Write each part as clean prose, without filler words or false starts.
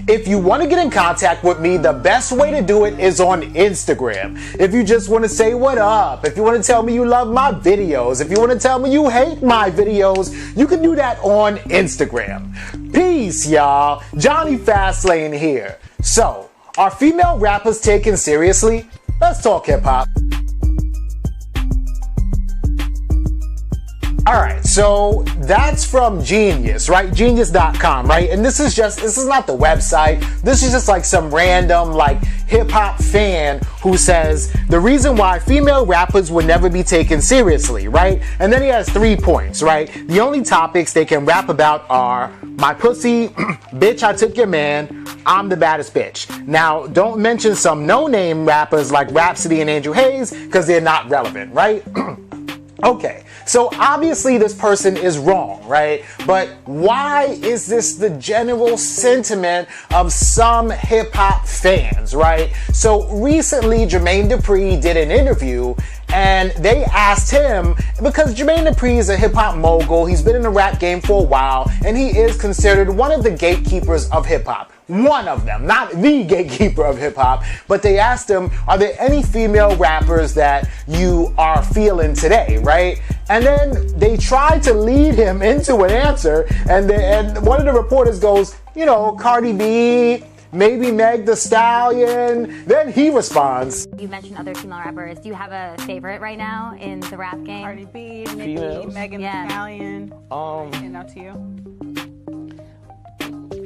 If you want to get in contact with me, the best way to do it is on Instagram. If you just want to say what up, if you want to tell me you love my videos, if you want to tell me you hate my videos, you can do that on Instagram. Peace, y'all. Jonny Fastlane here. So, are female rappers taken seriously? Let's talk hip-hop. Alright, so that's from Genius, right? Genius.com, right? And this is not the website. This is just like some random, like, hip-hop fan who says the reason why female rappers would never be taken seriously, right? And then he has 3 points, right? The only topics they can rap about are my pussy, bitch, I took your man, I'm the baddest bitch. Now, don't mention some no-name rappers like Rhapsody and Andrew Hayes, because they're not relevant, right? Okay, so obviously this person is wrong, right? But why is this the general sentiment of some hip-hop fans, right? So recently Jermaine Dupri did an interview and they asked him, because Jermaine Dupri is a hip-hop mogul, he's been in the rap game for a while, and he is considered one of the gatekeepers of hip-hop. One of them, not the gatekeeper of hip-hop, but they asked him, are there any female rappers that you are feeling today, right? And then they tried to lead him into an answer, and one of the reporters goes, you know, Cardi B, maybe Meg Thee Stallion. Then he responds. You mentioned other female rappers. Do you have a favorite right now in the rap game? Cardi B, Nicki, Megan Thee Stallion. And out to you.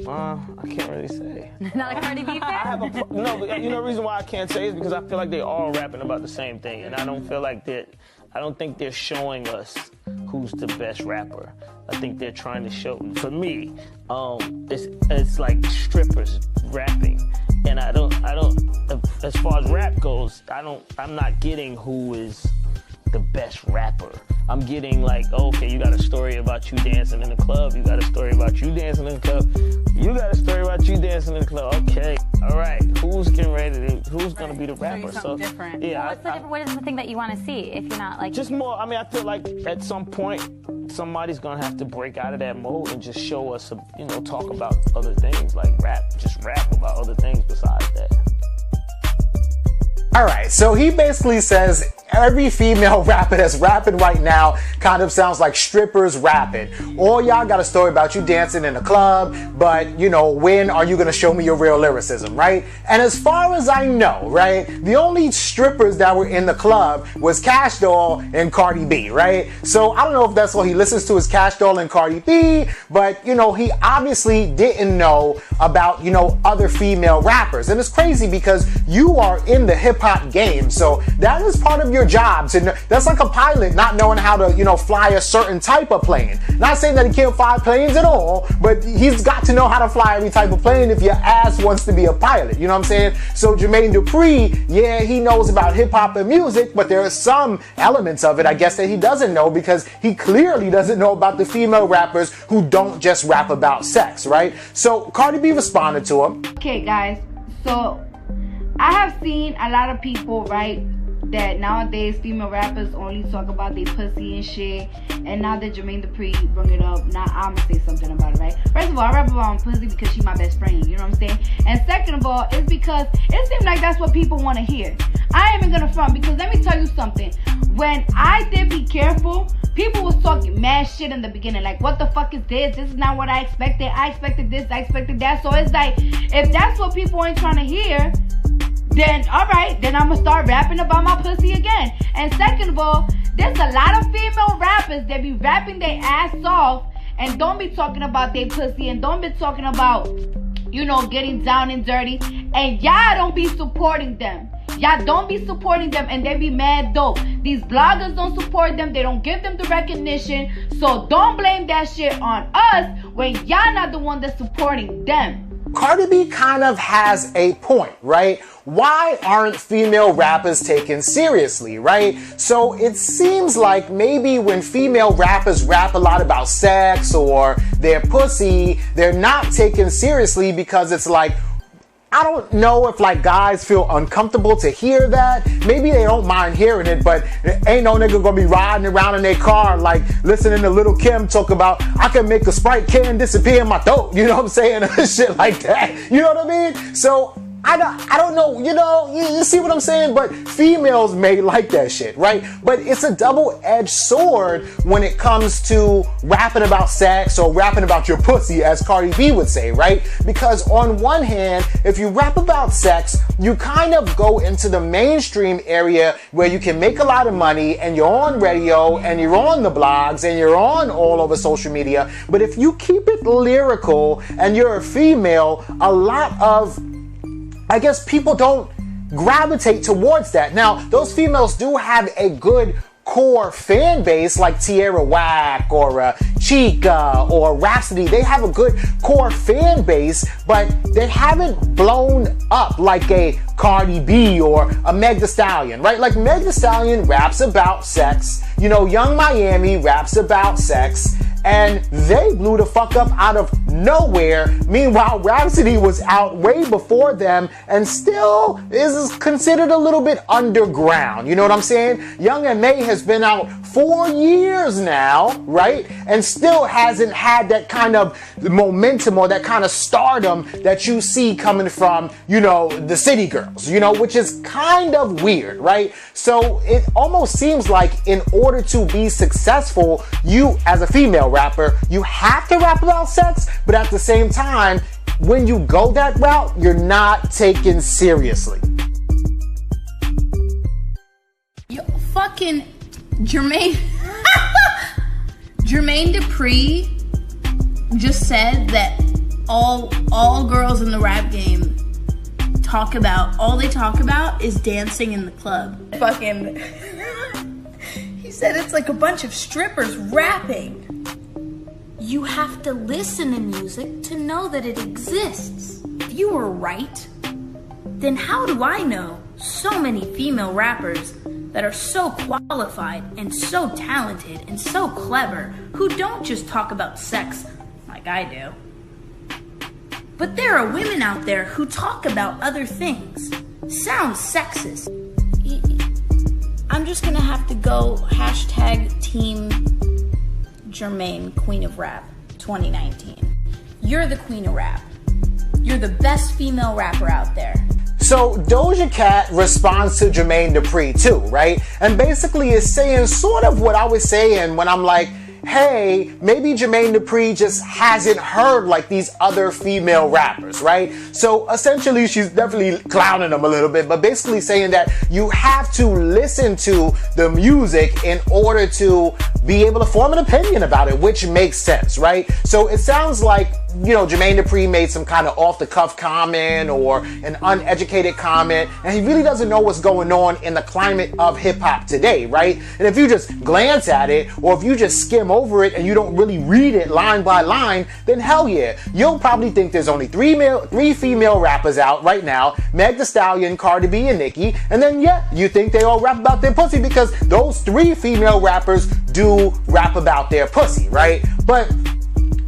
I can't really say. Not a Cardi B fan? The reason why I can't say is because I feel like they're all rapping about the same thing, and I don't think they're showing us who's the best rapper. I think they're trying to show, for me, it's like strippers rapping, and I don't, as far as rap goes, I'm not getting who is the best rapper. I'm getting like, okay, you got a story about you dancing in the club. You got a story about you dancing in the club. You got a story about you dancing in the club. Okay, all right. Who's gonna be the rapper? So different. Yeah. What is the thing that you want to see if you're not like? Just more. I mean, I feel like at some point somebody's gonna have to break out of that mode and just show us, talk about other things like rap. Just rap about other things besides that. Alright, so he basically says every female rapper that's rapping right now kind of sounds like strippers rapping. All y'all got a story about you dancing in a club, but, when are you going to show me your real lyricism, right? And as far as I know, right, the only strippers that were in the club was Cash Doll and Cardi B, right? So I don't know if that's what he listens to is Cash Doll and Cardi B, but, he obviously didn't know about, other female rappers. And it's crazy because you are in the hip-hop game, so that is part of your job. That's like a pilot not knowing how to, fly a certain type of plane. Not saying that he can't fly planes at all, but he's got to know how to fly every type of plane if your ass wants to be a pilot. You know what I'm saying? So Jermaine Dupri, yeah, he knows about hip-hop and music, but there are some elements of it, I guess, that he doesn't know because he clearly doesn't know about the female rappers who don't just rap about sex, right? So Cardi B responded to him. Okay, guys, so I have seen a lot of people, right, that nowadays female rappers only talk about their pussy and shit. And now that Jermaine Dupri bring it up, now I'm gonna say something about it, right? First of all, I rap about my pussy because she's my best friend, you know what I'm saying? And second of all, it's because it seems like that's what people want to hear. I ain't even gonna front because let me tell you something. When I did Be Careful, people was talking mad shit in the beginning, like, what the fuck is this? This is not what I expected. I expected this, I expected that. So it's like, if that's what people ain't trying to hear, then alright, then I'm gonna start rapping about my pussy again. And second of all, there's a lot of female rappers that be rapping their ass off and don't be talking about their pussy and don't be talking about, getting down and dirty. And y'all don't be supporting them. Y'all don't be supporting them and they be mad dope. These bloggers don't support them. They don't give them the recognition. So don't blame that shit on us when y'all not the one that's supporting them. Cardi B kind of has a point, right? Why aren't female rappers taken seriously, right? So it seems like maybe when female rappers rap a lot about sex or their pussy, they're not taken seriously because it's like, I don't know if like guys feel uncomfortable to hear that. Maybe they don't mind hearing it, but ain't no nigga gonna be riding around in their car like listening to Lil' Kim talk about I can make a Sprite can disappear in my throat. You know what I'm saying? Shit like that. You know what I mean? So I don't know, you see what I'm saying? But females may like that shit, right? But it's a double-edged sword when it comes to rapping about sex or rapping about your pussy, as Cardi B would say, right? Because on one hand, if you rap about sex, you kind of go into the mainstream area where you can make a lot of money and you're on radio and you're on the blogs and you're on all over social media. But if you keep it lyrical and you're a female, a lot of, I guess, people don't gravitate towards that. Now, those females do have a good core fan base like Tierra Whack or Chica or Rhapsody. They have a good core fan base, but they haven't blown up like a Cardi B or a Meg Thee Stallion, right? Like Meg Thee Stallion raps about sex. Young Miami raps about sex. And they blew the fuck up out of nowhere. Meanwhile, Rhapsody was out way before them and still is considered a little bit underground. You know what I'm saying? Young M.A. has been out 4 years now, right? And still hasn't had that kind of momentum or that kind of stardom that you see coming from, the city girls, which is kind of weird, right? So it almost seems like in order to be successful, you as a female rapper, you have to rap about sex, but at the same time, when you go that route, you're not taken seriously. Yo, fucking Jermaine Dupri just said that all girls in the rap game all they talk about is dancing in the club. Fucking he said it's like a bunch of strippers rapping. You have to listen to music to know that it exists. If you were right, then how do I know so many female rappers that are so qualified and so talented and so clever who don't just talk about sex like I do? But there are women out there who talk about other things. Sounds sexist. I'm just gonna have to go hashtag Team Jermaine, Queen of Rap 2019. You're the Queen of Rap. You're the best female rapper out there. So Doja Cat responds to Jermaine Dupri too, right? And basically is saying sort of what I was saying when I'm like, hey, maybe Jermaine Dupri just hasn't heard like these other female rappers, right? So essentially she's definitely clowning them a little bit, but basically saying that you have to listen to the music in order to be able to form an opinion about it, which makes sense, right? So it sounds like, Jermaine Dupri made some kind of off-the-cuff comment or an uneducated comment, and he really doesn't know what's going on in the climate of hip-hop today, right? And if you just glance at it, or if you just skim over it and you don't really read it line by line, then hell yeah, you'll probably think there's only three female rappers out right now, Meg Thee Stallion, Cardi B, and Nicki, and then you think they all rap about their pussy because those 3 female rappers do rap about their pussy, right? But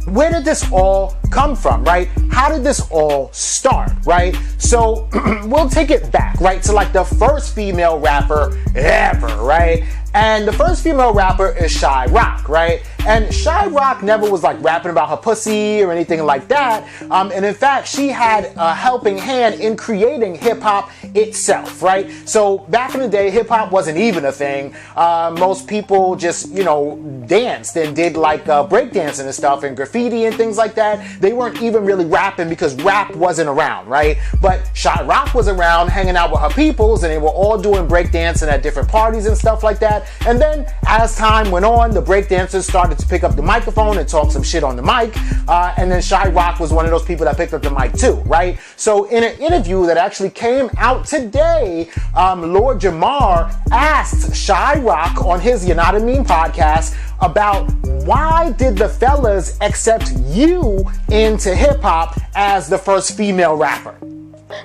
where did this all come from, right? How did this all start, right? So we'll take it back, right, to like the first female rapper ever, right? And the first female rapper is Sha Rock, right? And Sha Rock never was like rapping about her pussy or anything like that. And in fact, she had a helping hand in creating hip hop itself, right? So back in the day, hip hop wasn't even a thing. Most people just, danced and did like breakdancing and stuff and graffiti and things like that. They weren't even really rapping because rap wasn't around, right? But Sha Rock was around hanging out with her peoples and they were all doing breakdancing at different parties and stuff like that. And then as time went on, the breakdancers started to pick up the microphone and talk some shit on the mic. And then Sha Rock was one of those people that picked up the mic too, right? So in an interview that actually came out today, Lord Jamar asked Sha Rock on his You Know What I Mean podcast about why did the fellas accept you into hip hop as the first female rapper?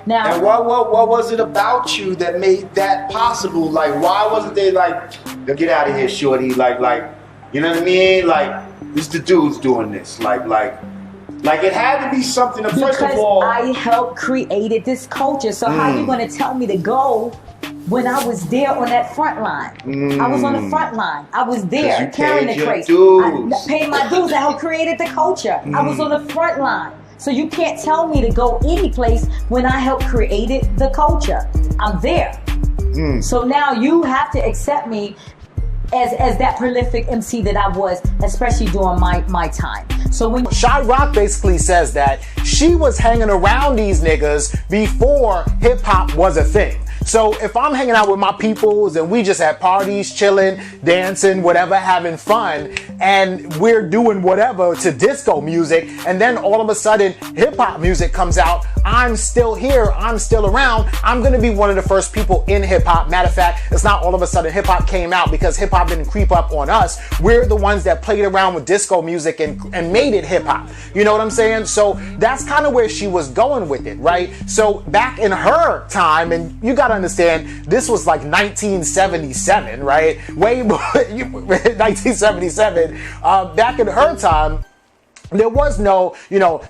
Now, and what was it about you that made that possible? Like, why wasn't they like, get out of here, shorty? Like, you know what I mean? Like, this the dudes doing this. Like, Like it had to be something that, first Because of all, I helped created this culture. So how you gonna tell me to go when I was there on that front line? I was on the front line. I was there carrying the crates. I paid my dues. I helped created the culture. I was on the front line. So you can't tell me to go any place when I helped created the culture. I'm there. So now you have to accept me as that prolific MC that I was, especially during my time. So when Sha Rock basically says that she was hanging around these niggas before hip hop was a thing. So if I'm hanging out with my peoples and we just at parties, chilling, dancing, whatever, having fun, and we're doing whatever to disco music, and then all of a sudden hip hop music comes out, I'm still here, I'm still around, I'm gonna be one of the first people in hip hop. Matter of fact, it's not all of a sudden hip hop came out because hip hop didn't creep up on us. We're the ones that played around with disco music and made it hip hop. You know what I'm saying? So that's kind of where she was going with it, right? So back in her time, and you gotta understand, this was like 1977, right? Way more, 1977. Back in her time, there was no,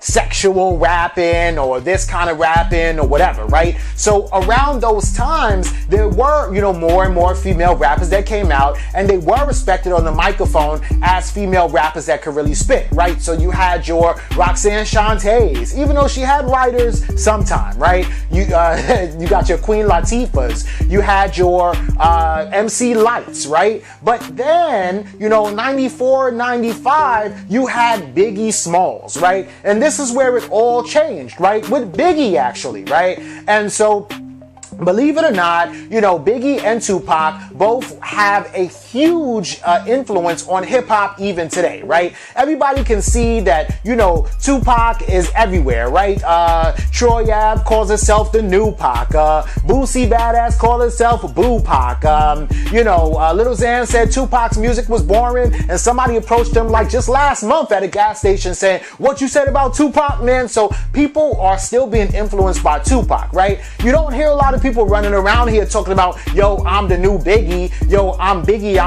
sexual rapping or this kind of rapping or whatever, right? So around those times, there were, more and more female rappers that came out, and they were respected on the microphone as female rappers that could really spit, right? So you had your Roxanne Shantays, even though she had writers sometime, right? You got your Queen Latifahs, you had your MC Lights, right? But then, 94, 95, you had Biggie Smalls, right? And this is where it all changed, right? With Biggie, actually, right? And so, believe it or not, Biggie and Tupac both have a huge influence on hip-hop even today, right? Everybody can see that, Tupac is everywhere, right? Troy Ave calls herself the new Pac. Boosie Badass calls herself Boo Pac. Lil Xan said Tupac's music was boring, and somebody approached him like just last month at a gas station saying, what you said about Tupac, man? So people are still being influenced by Tupac, right? You don't hear a lot of people running around here talking about, yo, I'm the new Biggie, yo, I'm Biggie,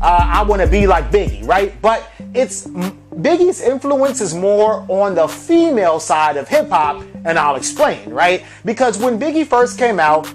I want to be like Biggie, right? But it's Biggie's influence is more on the female side of hip hop, and I'll explain, right? Because when Biggie first came out,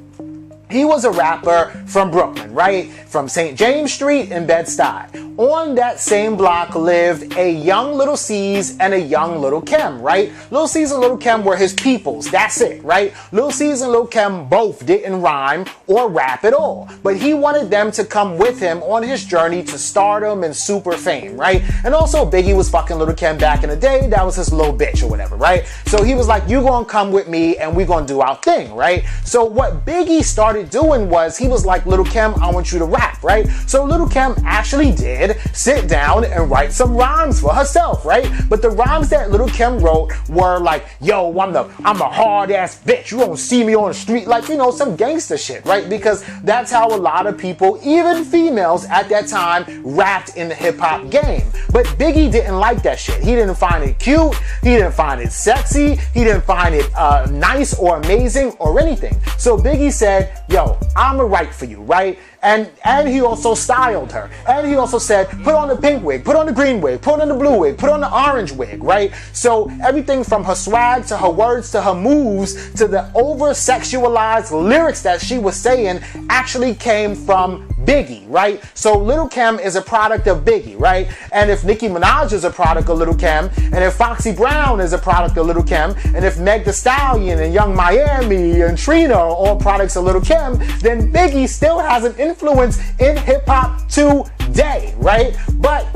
he was a rapper from Brooklyn, right? From St. James Street in Bed-Stuy. On that same block lived a young Little C's and a young Little Kim, right? Little C's and Little Kim were his peoples. That's it, right? Little C's and Little Kim both didn't rhyme or rap at all. But he wanted them to come with him on his journey to stardom and super fame, right? And also Biggie was fucking Little Kim back in the day. That was his little bitch or whatever, right? So he was like, you gonna come with me and we gonna do our thing, right? So what Biggie started doing was, he was like, Little Kim, I want you to rap, right? So Little Kim actually did sit down and write some rhymes for herself, right? But the rhymes that Little Kim wrote were like, yo, I'm a hard ass bitch. You won't see me on the street, like, some gangster shit, right? Because that's how a lot of people, even females at that time, rapped in the hip hop game. But Biggie didn't like that shit. He didn't find it cute. He didn't find it sexy. He didn't find it nice or amazing or anything. So Biggie said, yo, I'ma write for you, right? And he also styled her. And he also said, put on the pink wig, put on the green wig, put on the blue wig, put on the orange wig, right? So everything from her swag to her words to her moves to the over-sexualized lyrics that she was saying actually came from Biggie, right? So Little Kim is a product of Biggie, right? And if Nicki Minaj is a product of Little Kim, and if Foxy Brown is a product of Little Kim, and if Meg Thee Stallion and Young Miami and Trina are all products of Little Kim, then Biggie still has an influence in hip-hop today, right? But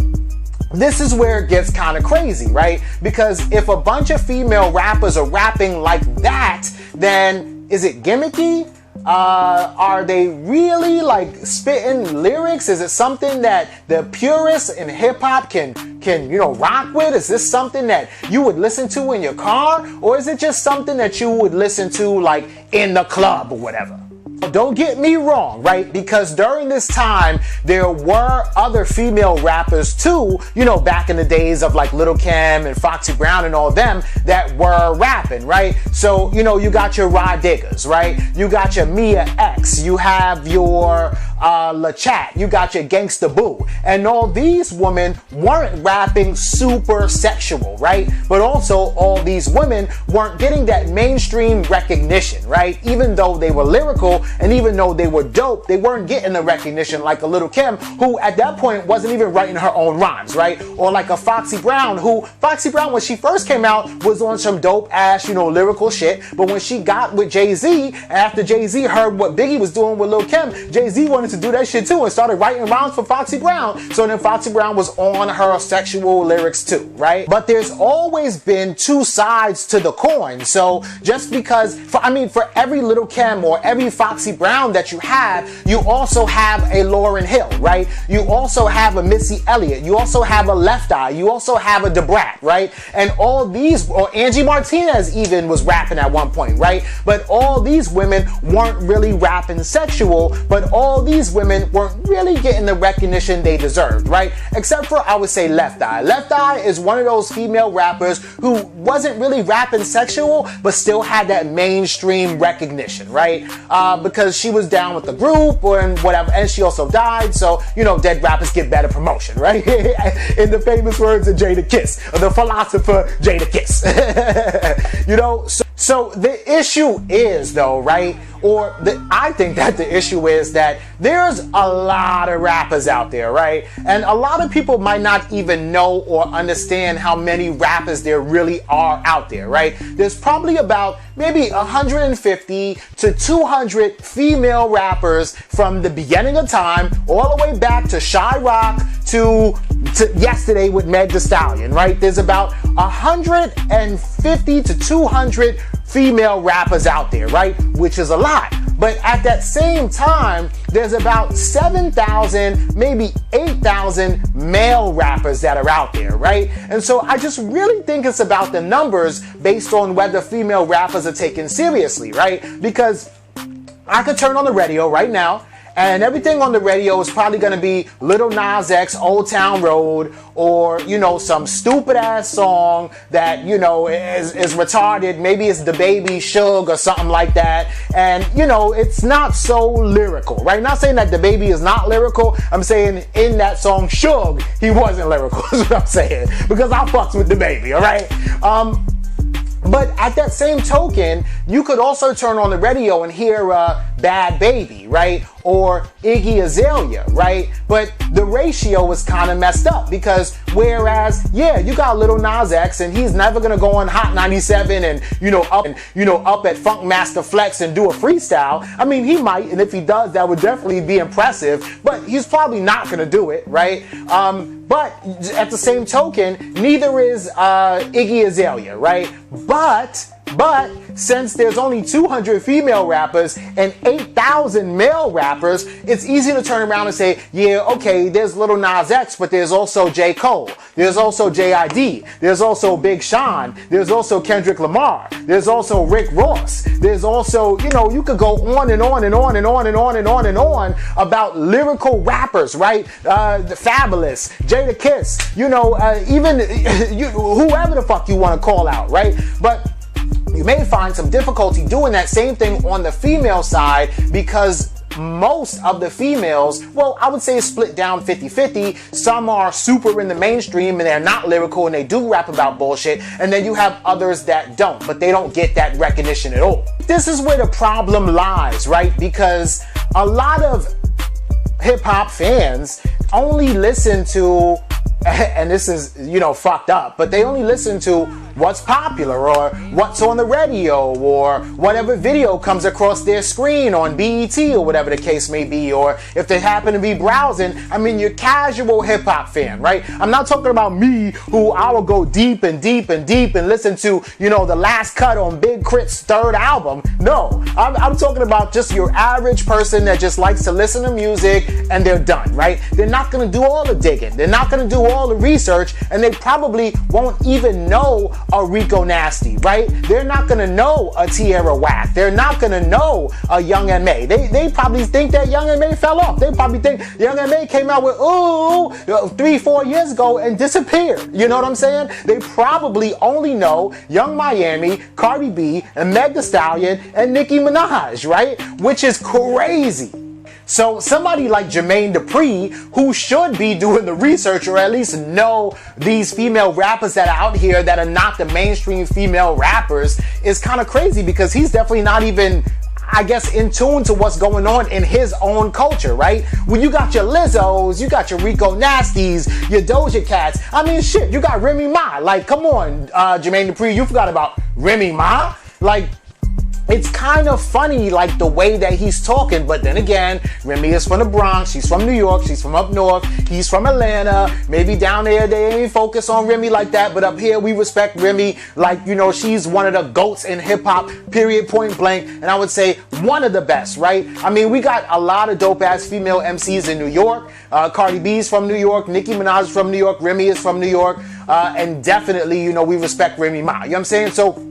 this is where it gets kind of crazy, right? Because if a bunch of female rappers are rapping like that, then is it gimmicky? Are they really like spitting lyrics? Is it something that the purists in hip hop can rock with? Is this something that you would listen to in your car? Or is it just something that you would listen to like in the club or whatever? Don't get me wrong, right? Because during this time, there were other female rappers too, back in the days of like Little Kim and Foxy Brown and all them that were rapping, right? So, you got your Rod Diggers, right? You got your Mia X. You have your, La Chat, you got your Gangsta Boo. And all these women weren't rapping super sexual, right? But also all these women weren't getting that mainstream recognition, right? Even though they were lyrical and even though they were dope, they weren't getting the recognition like a Lil' Kim, who at that point wasn't even writing her own rhymes, right? Or like a Foxy Brown, when she first came out, was on some dope ass, lyrical shit. But when she got with Jay-Z, after Jay-Z heard what Biggie was doing with Lil' Kim, Jay-Z wanted to do that shit too and started writing rhymes for Foxy Brown. So then Foxy Brown was on her sexual lyrics too, right? But there's always been two sides to the coin. So just because, for every Lil' Kim or every Foxy Brown that you also have a Lauryn Hill, right? You also have a Missy Elliott. You also have a Left Eye. You also have a Da Brat, right? And all these, or Angie Martinez even was rapping at one point, right? But all these women weren't really rapping sexual, but all these women weren't really getting the recognition they deserved, right? Except for, I would say, Left Eye. Left Eye is one of those female rappers who wasn't really rapping sexual, but still had that mainstream recognition, right? Because she was down with the group or whatever, and she also died, so, dead rappers get better promotion, right? In the famous words of Jada Kiss, the philosopher Jada Kiss. So the issue is, though, right? I think that the issue is that there's a lot of rappers out there, right? And a lot of people might not even know or understand how many rappers there really are out there, right? There's probably about maybe 150 to 200 female rappers from the beginning of time all the way back to Sha Rock to yesterday with Meg Thee Stallion, right? There's about 150 to 200 female rappers out there, right? Which is a lot. But at that same time, there's about 7,000, maybe 8,000 male rappers that are out there, right? And so I just really think it's about the numbers based on whether female rappers are taken seriously, right? Because I could turn on the radio right now and everything on the radio is probably going to be Lil Nas X, Old Town Road, or, some stupid ass song that, is retarded. Maybe it's The Baby, Suge, or something like that. And, it's not so lyrical, right? Not saying that The Baby is not lyrical. I'm saying in that song, Suge, he wasn't lyrical, is what I'm saying. Because I fucks with The Baby, all right? But at that same token, you could also turn on the radio and hear Bad Baby, right? Or Iggy Azalea, right? But the ratio is kind of messed up because whereas, you got Lil Nas X and he's never gonna go on Hot 97 and up at Funk Master Flex and do a freestyle. I mean, he might, and if he does, that would definitely be impressive. But he's probably not gonna do it, right? But at the same token, neither is Iggy Azalea, right? But since there's only 200 female rappers and 8,000 male rappers, it's easy to turn around and say, there's Lil Nas X, but there's also J. Cole, there's also J.I.D., there's also Big Sean, there's also Kendrick Lamar, there's also Rick Ross, there's also, you could go on and on and on and on and on and on and on about lyrical rappers, right? The Fabulous, Jada Kiss, even whoever the fuck you want to call out, right? But you may find some difficulty doing that same thing on the female side because most of the females, I would say it's split down 50-50. Some are super in the mainstream and they're not lyrical and they do rap about bullshit. And then you have others that don't, but they don't get that recognition at all. This is where the problem lies, right? Because a lot of hip-hop fans only listen to, and this is, fucked up, but they only listen to what's popular or what's on the radio or whatever video comes across their screen on BET or whatever the case may be, or if they happen to be browsing. I mean, your casual hip-hop fan, right? I'm not talking about me, who I will go deep and deep and deep and listen to, the last cut on Big Crit's third album. No, I'm talking about just your average person that just likes to listen to music and they're done, right? They're not going to do all the digging. They're not going to do all the research, and they probably won't even know a Rico Nasty, right? They're not gonna know a Tierra Whack. They're not gonna know a Young M.A. They probably think that Young M.A. fell off. They probably think Young M.A. came out with 3-4 years ago and disappeared. You know what I'm saying? They probably only know Young Miami, Cardi B, and Meg Thee Stallion and Nicki Minaj, right? Which is crazy. So somebody like Jermaine Dupri, who should be doing the research or at least know these female rappers that are out here that are not the mainstream female rappers, is kind of crazy because he's definitely not even, I guess, in tune to what's going on in his own culture, right? When you got your Lizzos, you got your Rico Nasties, your Doja Cats. I mean, shit, you got Remy Ma. Like, come on, Jermaine Dupri, you forgot about Remy Ma? Like, it's kind of funny, like, the way that he's talking, but then again, Remy is from the Bronx, she's from New York, she's from up north, he's from Atlanta. Maybe down there they ain't focus on Remy like that, but up here we respect Remy. Like, you know, she's one of the GOATs in hip-hop, period, point blank, and I would say one of the best, right? I mean, we got a lot of dope-ass female MCs in New York. Cardi B is from New York, Nicki Minaj is from New York, Remy is from New York, and definitely, you know, we respect Remy Ma. You know what I'm saying? So,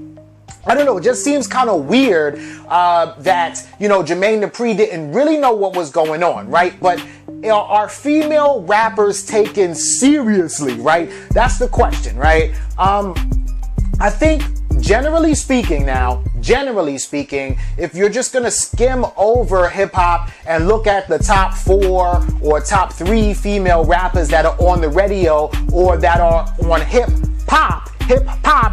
I don't know, it just seems kind of weird that, you know, Jermaine Dupri didn't really know what was going on, right? But are female rappers taken seriously, right? That's the question, right? I think, generally speaking, if you're just going to skim over hip-hop and look at the top 4 or top 3 female rappers that are on the radio or that are on hip-hop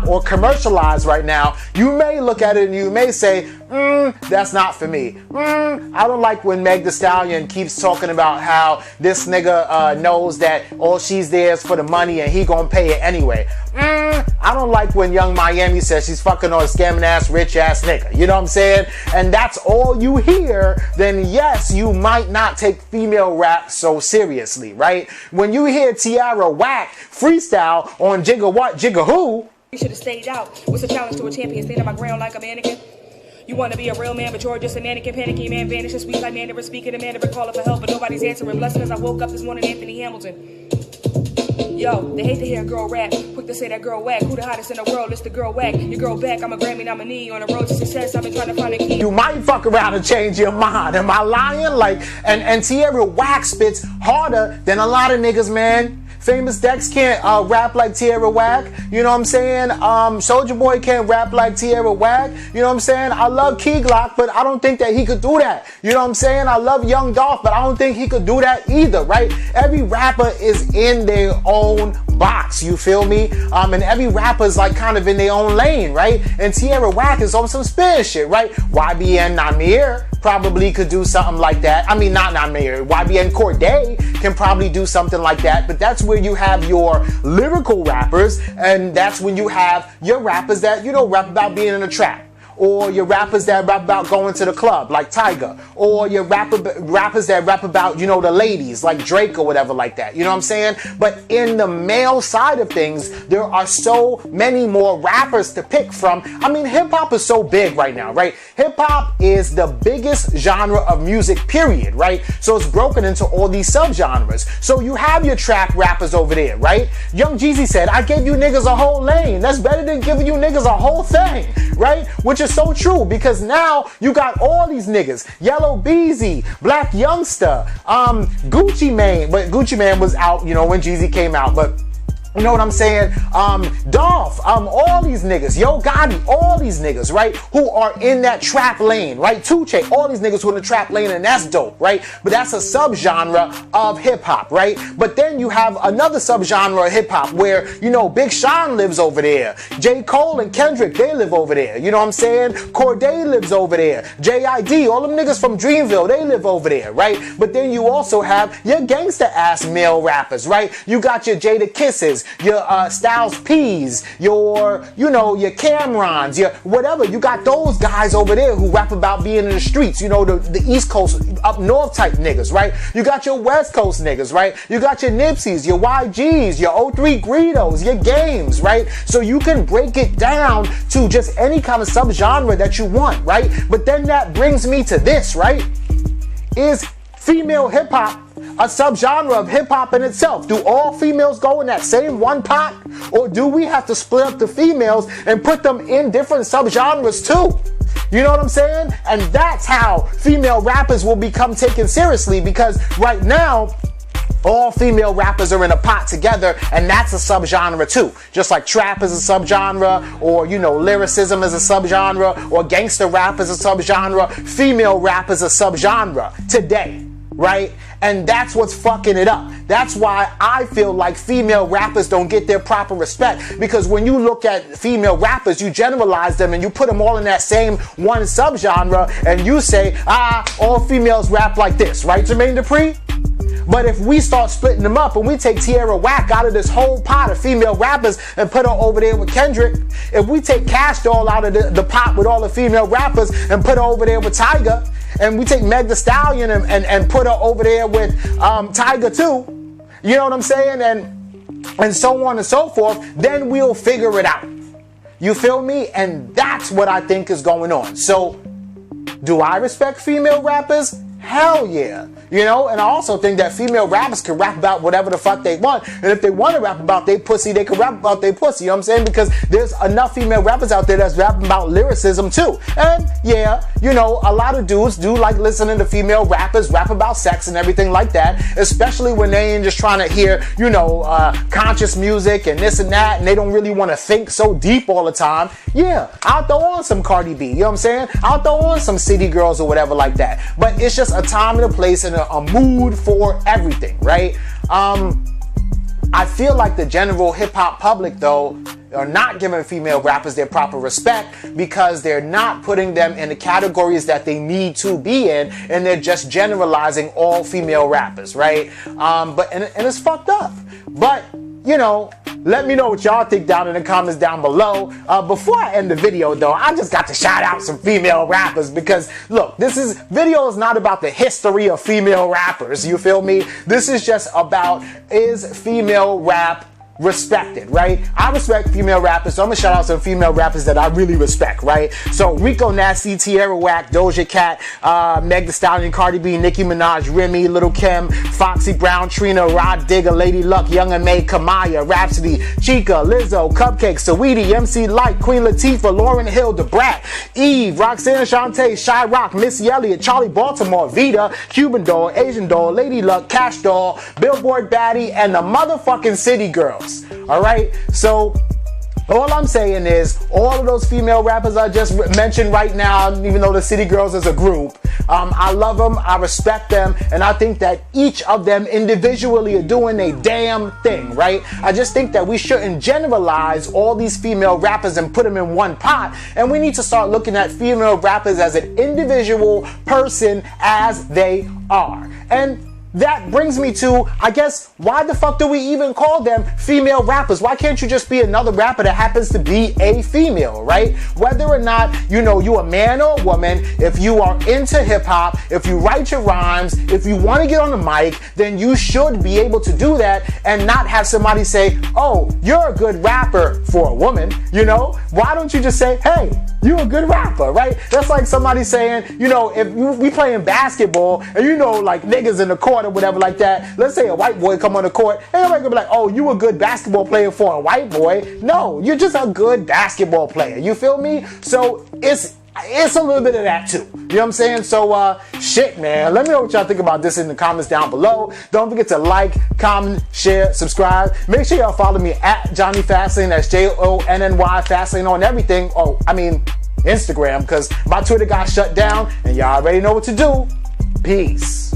or commercialized right now, you may look at it and you may say, that's not for me. I don't like when Meg Thee Stallion keeps talking about how this nigga knows that all she's there is for the money and he gonna pay it anyway. I don't like when Young Miami says she's fucking on a scamming ass, rich ass nigga. You know what I'm saying? And that's all you hear, then yes, you might not take female rap so seriously, right? When you hear Tierra Whack freestyle on Jigga What, Jigga Who, you should have stayed out. What's the challenge to a champion? Stand on my ground like a mannequin. You want to be a real man, but you're just a mannequin. Panicky man, vanishes, sweet like Mandarin, speaking to Mandarin, calling for help, but nobody's answering. Blessed because I woke up this morning, Anthony Hamilton. Yo, they hate to hear a girl rap. Quick to say that girl whack. Who the hottest in the world? It's the girl whack. Your girl back. I'm a Grammy nominee on the road to success. I've been trying to find a key. You might fuck around and change your mind. Am I lying? Like, and Tierra Whack spits harder than a lot of niggas, man. Famous Dex can't rap like Tierra Whack. You know what I'm saying? Soulja Boy can't rap like Tierra Whack. You know what I'm saying? I love Key Glock, but I don't think that he could do that. You know what I'm saying? I love Young Dolph, but I don't think he could do that either, right? Every rapper is in their own box, you feel me? And every rapper is like kind of in their own lane, right? And Tierra Whack is on some spin shit, right? YBN Namir probably could do something like that. I mean, not Namir. YBN Corday can probably do something like that, but that's where you have your lyrical rappers, and that's when you have your rappers that, you know, rap about being in a trap. Or your rappers that rap about going to the club, like Tyga. Or your rappers that rap about, you know, the ladies, like Drake or whatever like that. You know what I'm saying? But in the male side of things, there are so many more rappers to pick from. I mean, hip-hop is so big right now, right? Hip-hop is the biggest genre of music, period, right? So it's broken into all these subgenres. So you have your trap rappers over there, right? Young Jeezy said, I gave you niggas a whole lane. That's better than giving you niggas a whole thing, right? Which is so true, because now you got all these niggas. Yellow Beezy, Black Youngster, Gucci Mane, but Gucci Mane was out, you know, when Jeezy came out, but you know what I'm saying? Dolph, all these niggas, Yo Gotti, all these niggas, right? Who are in that trap lane, right? 2 Chainz, all these niggas who are in the trap lane, and that's dope, right? But that's a subgenre of hip hop, right? But then you have another subgenre of hip hop where, you know, Big Sean lives over there. J. Cole and Kendrick, they live over there. You know what I'm saying? Corday lives over there. J.I.D., all them niggas from Dreamville, they live over there, right? But then you also have your gangsta ass male rappers, right? You got your Jada Kisses, your Styles P's, your, you know, your Cam'rons, your whatever. You got those guys over there who rap about being in the streets, you know, the East Coast, up north type niggas, right? You got your West Coast niggas, right? You got your Nipseys, your YGs, your 03 Greedos, your Games, right? So you can break it down to just any kind of subgenre that you want, right? But then that brings me to this, right? Is female hip hop a subgenre of hip-hop in itself? Do all females go in that same one pot? Or do we have to split up the females and put them in different subgenres too? You know what I'm saying? And that's how female rappers will become taken seriously, because right now, all female rappers are in a pot together, and that's a subgenre too. Just like trap is a subgenre, or, you know, lyricism is a subgenre, or gangster rap is a subgenre, female rap is a subgenre today. right? And that's what's fucking it up. That's why I feel like female rappers don't get their proper respect, because when you look at female rappers, you generalize them and you put them all in that same one subgenre, and you say, all females rap like this, right, Jermaine Dupri? But if we start splitting them up and we take Tierra Whack out of this whole pot of female rappers and put her over there with Kendrick, if we take Cash Doll out of the pot with all the female rappers and put her over there with Tyga, and we take Meg Thee Stallion and put her over there with Tyga too, you know what I'm saying? And so on and so forth, then we'll figure it out. You feel me? And that's what I think is going on. So, do I respect female rappers? Hell yeah. You know, and I also think that female rappers can rap about whatever the fuck they want. And if they want to rap about their pussy, they can rap about their pussy. You know what I'm saying? Because there's enough female rappers out there that's rapping about lyricism too. And yeah, you know, a lot of dudes do like listening to female rappers rap about sex and everything like that, especially when they ain't just trying to hear, you know, conscious music and this and that, and they don't really want to think so deep all the time. Yeah, I'll throw on some Cardi B. You know what I'm saying? I'll throw on some City Girls or whatever like that. But it's just a time and a place and a mood for everything, right? I feel like the general hip-hop public, though, are not giving female rappers their proper respect because they're not putting them in the categories that they need to be in, and they're just generalizing all female rappers, right? And it's fucked up. But, you know, let me know what y'all think down in the comments down below. Before I end the video, though, I just got to shout out some female rappers because, look, video is not about the history of female rappers, you feel me? This is just about, is female rap respected, right? I respect female rappers, so I'm gonna shout out some female rappers that I really respect, right? So Rico Nasty, Tierra Whack, Doja Cat, Meg Thee Stallion, Cardi B, Nicki Minaj, Remy, Lil' Kim, Foxy Brown, Trina, Rod Digger, Lady Luck, Young M.A, Kamaya, Rhapsody, Chica, Lizzo, Cupcake, Saweetie, MC Light, Queen Latifah, Lauryn Hill, Da Brat, Eve, Roxanne Shante, Sha Rock, Missy Elliott, Charlie Baltimore, Vita, Cuban Doll, Asian Doll, Lady Luck, Cash Doll, Billboard Baddie, and the motherfucking City Girls. Alright, so all I'm saying is all of those female rappers I just mentioned right now, even though the City Girls is a group, I love them, I respect them, and I think that each of them individually are doing a damn thing, right? I just think that we shouldn't generalize all these female rappers and put them in one pot, and we need to start looking at female rappers as an individual person as they are. And that brings me to, I guess, why the fuck do we even call them female rappers? Why can't you just be another rapper that happens to be a female, right? Whether or not, you know, you a man or a woman, if you are into hip hop, if you write your rhymes, if you want to get on the mic, then you should be able to do that and not have somebody say, oh, you're a good rapper for a woman, you know? Why don't you just say, hey, you a good rapper, right? That's like somebody saying, you know, if we playing basketball and you know, like niggas in the court or whatever like that, let's say a white boy come on the court, and everybody gonna be like, oh, you a good basketball player for a white boy. No, you're just a good basketball player. You feel me? So it's a little bit of that too. You know what I'm saying? So, shit, man. Let me know what y'all think about this in the comments down below. Don't forget to like, comment, share, subscribe. Make sure y'all follow me at Jonny Fastlane. That's Jonny Fastlane on everything. Oh, I mean, Instagram, because my Twitter got shut down, and y'all already know what to do. Peace.